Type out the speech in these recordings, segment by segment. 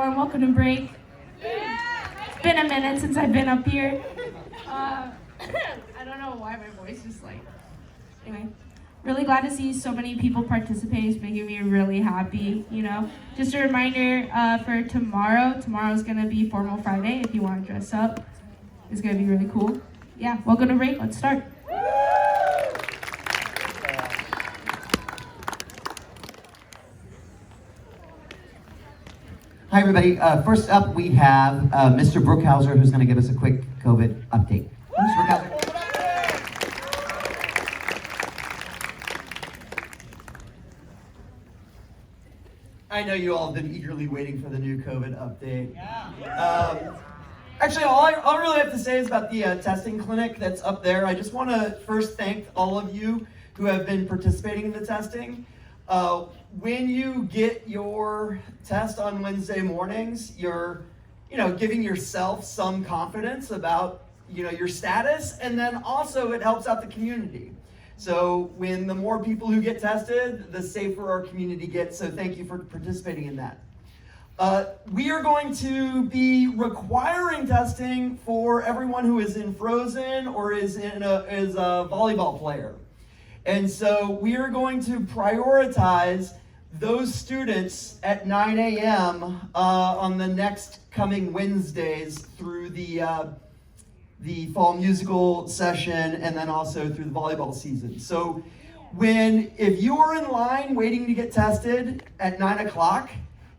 everyone. Welcome to break. It's been a minute since I've been up here. I don't know why my voice is like... Anyway, really glad to see so many people participate. It's making me really happy, you know. Just a reminder for tomorrow. Tomorrow's going to be Formal Friday if you want to dress up. It's going to be really cool. Yeah, welcome to break. Let's start. Hi, everybody. First up, we have Mr. Brookhauser, who's going to give us a quick COVID update. Mr. Brookhauser. I know you all have been eagerly waiting for the new COVID update. Actually, all I really have to say is about the testing clinic that's up there. I just want to first thank all of you who have been participating in the testing. When you get your test on Wednesday mornings, you're, giving yourself some confidence about, your status, and then also it helps out the community. So when the more people who get tested, the safer our community gets. So thank you for participating in that. We are going to be requiring testing for everyone who is in Frozen or is a volleyball player. And so we are going to prioritize those students at 9 a.m. On the next coming Wednesdays through the fall musical session and then also through the volleyball season. So if you are in line waiting to get tested at 9 o'clock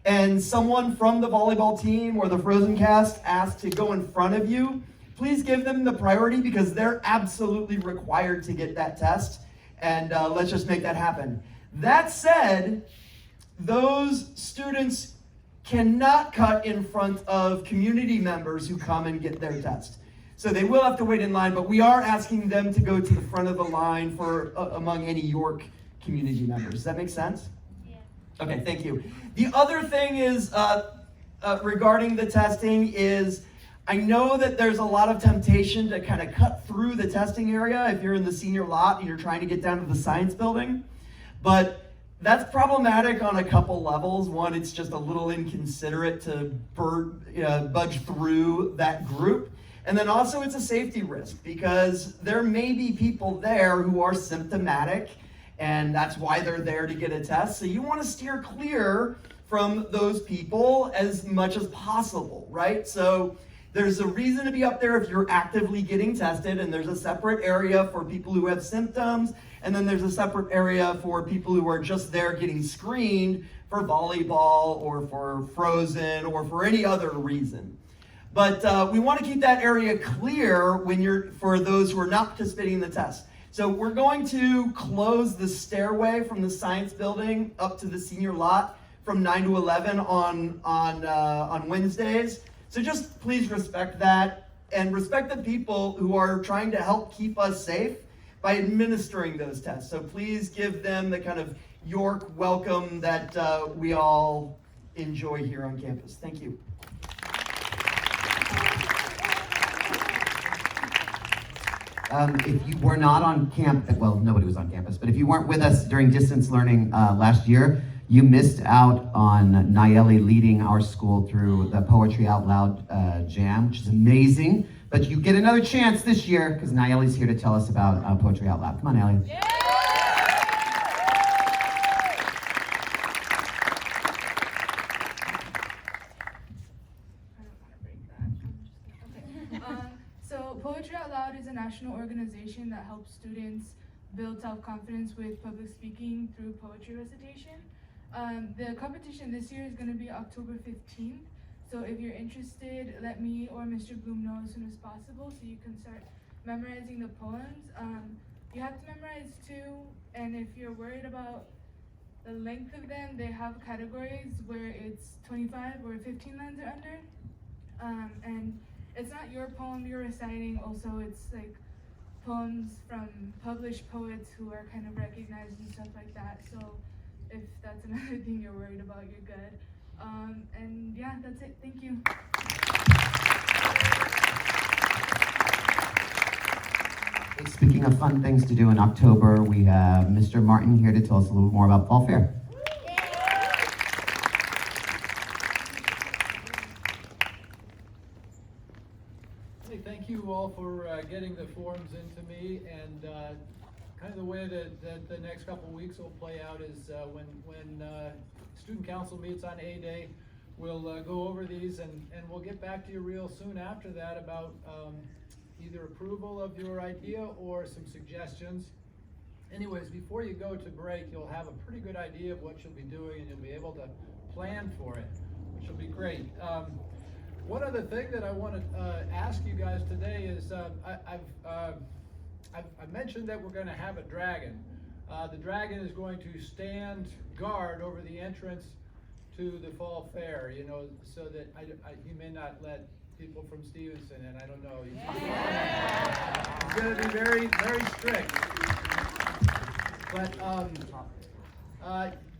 and someone from the volleyball team or the Frozen cast asks to go in front of you, please give them the priority because they're absolutely required to get that test. And let's just make that happen. That said, those students cannot cut in front of community members who come and get their test. So they will have to wait in line, but we are asking them to go to the front of the line for among any York community members. Does that make sense? Yeah. Okay, thank you. The other thing is regarding the testing is I know that there's a lot of temptation to kind of cut through the testing area if you're in the senior lot and you're trying to get down to the science building. But that's problematic on a couple levels. One, it's just a little inconsiderate to budge through that group. And then also it's a safety risk because there may be people there who are symptomatic and that's why they're there to get a test. So you want to steer clear from those people as much as possible, right? So there's a reason to be up there if you're actively getting tested, and there's a separate area for people who have symptoms, and then there's a separate area for people who are just there getting screened for volleyball or for Frozen or for any other reason. But we want to keep that area clear for those who are not participating in the test. So we're going to close the stairway from the science building up to the senior lot from 9 to 11 on Wednesdays. So just please respect that and respect the people who are trying to help keep us safe by administering those tests. So please give them the kind of York welcome that we all enjoy here on campus. Thank you. If you were not on campus, well, nobody was on campus, but if you weren't with us during distance learning last year, you missed out on Nayeli leading our school through the Poetry Out Loud Jam, which is amazing. But you get another chance this year because Nayeli's here to tell us about Poetry Out Loud. Come on, Nayeli. Yeah. So Poetry Out Loud is a national organization that helps students build self-confidence with public speaking through poetry recitation. The competition this year is going to be October 15th. So if you're interested, let me or Mr. Bloom know as soon as possible so you can start memorizing the poems. You have to memorize 2, and if you're worried about the length of them, they have categories where it's 25 or 15 lines or under. And it's not your poem you're reciting, also it's like poems from published poets who are kind of recognized and stuff like that. So if that's another thing you're worried about, you're good. And yeah, that's it. Thank you. Speaking of fun things to do in October, we have Mr. Martin here to tell us a little more about Fall Fair. all for getting the forms into me, and kind of the way that the next couple of weeks will play out is when student council meets on A Day, we'll go over these and we'll get back to you real soon after that about either approval of your idea or some suggestions. Anyways, before you go to break, you'll have a pretty good idea of what you'll be doing, and you'll be able to plan for it, which will be great. One other thing that I want to ask you guys today is I've mentioned that we're going to have a dragon. The dragon is going to stand guard over the entrance to the fall fair, you know, so that he may not let people from Stevenson in. I don't know. He's going to be very, very strict. But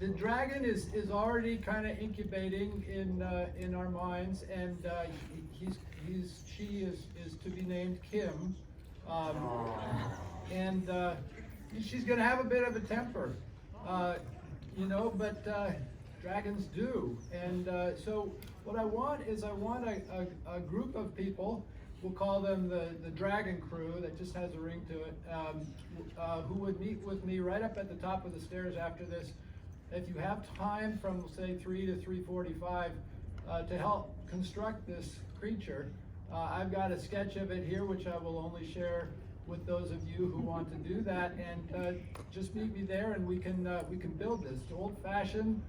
the dragon is already kind of incubating in our minds, and she is to be named Kim, and she's going to have a bit of a temper, you know, but dragons do. And so what I want is a group of people. We'll call them the Dragon Crew, that just has a ring to it, who would meet with me right up at the top of the stairs after this. If you have time from, say, 3 to 3:45 to help construct this creature, I've got a sketch of it here, which I will only share with those of you who want to do that. And just meet me there, and we can build this. It's old-fashioned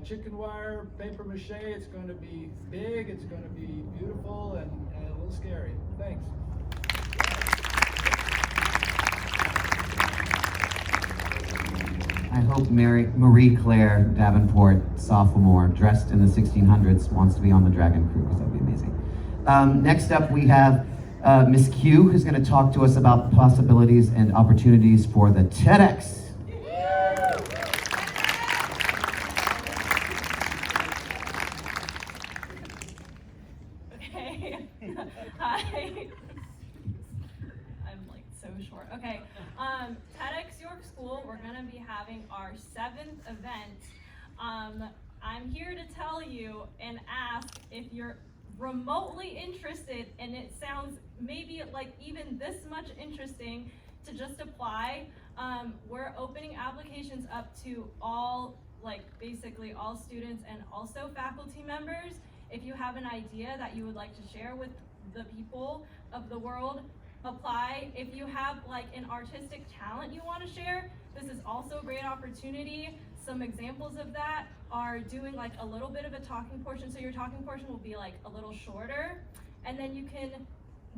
chicken wire, paper mache. It's going to be big, it's going to be beautiful, and a little scary. Thanks. I hope Marie Claire Davenport, sophomore, dressed in the 1600s, wants to be on the Dragon Crew, because that would be amazing. Next up, we have Miss Q, who's going to talk to us about possibilities and opportunities for the TEDx. Hi. I'm like so short. Okay. TEDx York School, we're going to be having our 7th event. I'm here to tell you and ask if you're remotely interested, and it sounds maybe like even this much interesting, to just apply. We're opening applications up to all, like basically all students and also faculty members. If you have an idea that you would like to share with the people of the world, apply. If you have like an artistic talent you want to share, this is also a great opportunity. Some examples of that are doing like a little bit of a talking portion. So your talking portion will be like a little shorter, and then you can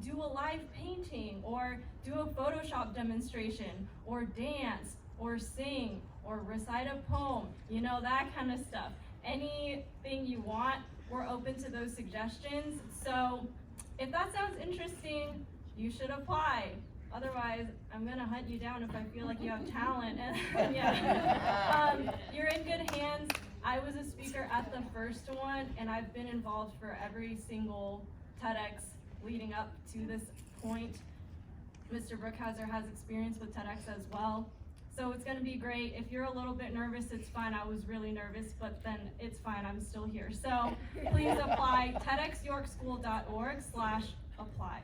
do a live painting or do a Photoshop demonstration or dance or sing or recite a poem, you know, that kind of stuff. Anything you want, we're open to those suggestions. So if that sounds interesting, you should apply. Otherwise, I'm gonna hunt you down if I feel like you have talent. And yeah, you're in good hands. I was a speaker at the first one, and I've been involved for every single TEDx leading up to this point. Mr. Brookhauser has experience with TEDx as well. So it's gonna be great. If you're a little bit nervous, it's fine. I was really nervous, but then it's fine, I'm still here. So please apply, tedxyorkschool.org/apply.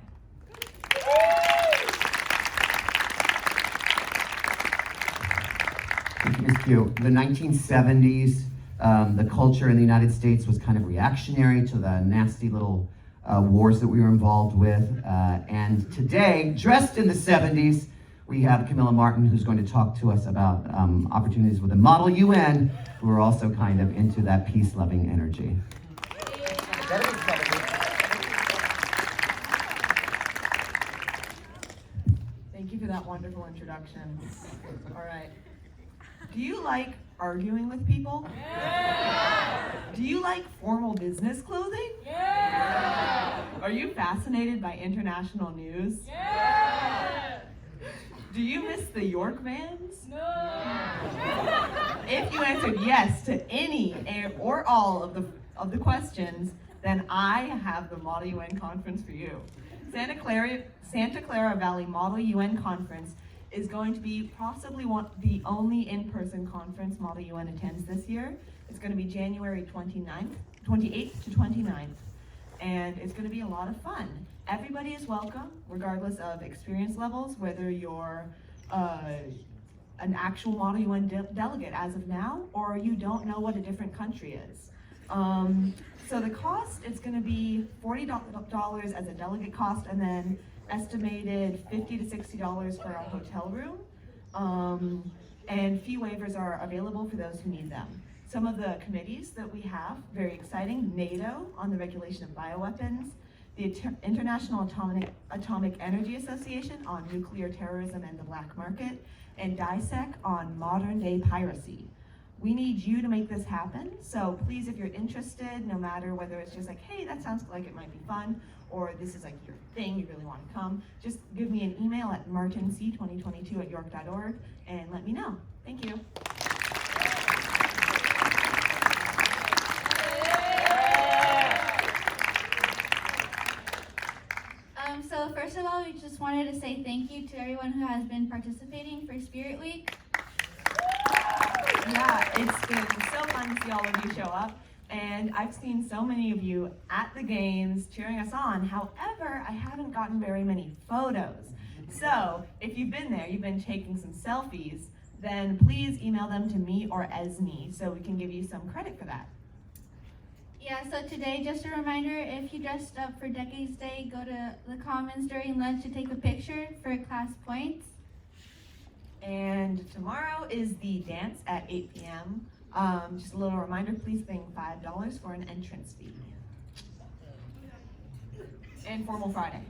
Thank you, Ms. Q. The 1970s, the culture in the United States was kind of reactionary to the nasty little wars that we were involved with. And today, dressed in the 70s, we have Camilla Martin, who's going to talk to us about opportunities with the Model UN, who are also kind of into that peace-loving energy. Thank you for that wonderful introduction. All right. Do you like arguing with people? Yeah! Do you like formal business clothing? Yeah! Are you fascinated by international news? Yeah! Do you miss the York vans? No! If you answered yes to any or all of the questions, then I have the Model UN Conference for you. Santa Clara Valley Model UN Conference is going to be possibly the only in-person conference Model UN attends this year. It's going to be January 28th to 29th. and it's gonna be a lot of fun. Everybody is welcome, regardless of experience levels, whether you're an actual Model UN delegate as of now, or you don't know what a different country is. So the cost, it's gonna be $40 as a delegate cost, and then estimated $50 to $60 for a hotel room. And fee waivers are available for those who need them. Some of the committees that we have, very exciting: NATO on the regulation of bioweapons, the International Atomic Energy Association on nuclear terrorism and the black market, and DISEC on modern day piracy. We need you to make this happen, so please, if you're interested, no matter whether it's just like, hey, that sounds like it might be fun, or this is like your thing, you really want to come, just give me an email at martinc2022@york.org and let me know. Thank you. So first of all, we just wanted to say thank you to everyone who has been participating for Spirit Week. Yeah, it's been so fun to see all of you show up, and I've seen so many of you at the games cheering us on. However, I haven't gotten very many photos. So if you've been there, you've been taking some selfies, then please email them to me or Esme so we can give you some credit for that. Yeah, so today, just a reminder, if you dressed up for Decades Day, go to the Commons during lunch to take a picture for class points. And tomorrow is the dance at 8 p.m. Just a little reminder, please bring $5 for an entrance fee. And Formal Friday.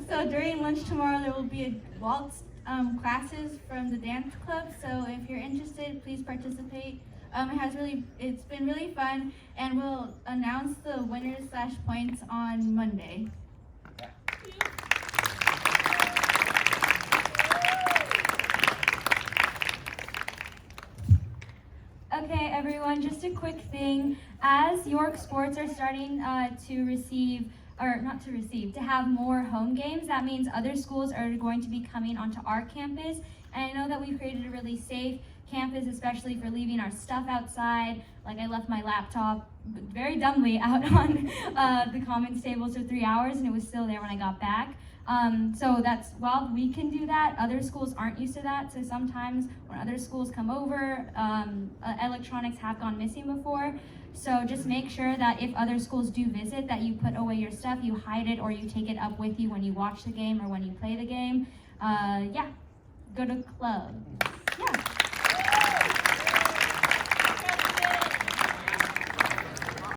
So during lunch tomorrow, there will be a waltz classes from the dance club. So if you're interested, please participate. It's been really fun, and we'll announce the winners/points on Monday. Okay, everyone, just a quick thing. As York sports are starting to have more home games, that means other schools are going to be coming onto our campus. And I know that we've created a really safe campus, especially for leaving our stuff outside. Like, I left my laptop very dumbly out on the commons tables for 3 hours, and it was still there when I got back. So that's, while we can do that, other schools aren't used to that. So sometimes when other schools come over, electronics have gone missing before. So just make sure that if other schools do visit, that you put away your stuff, you hide it, or you take it up with you when you watch the game or when you play the game. Yeah, go to club. Yeah.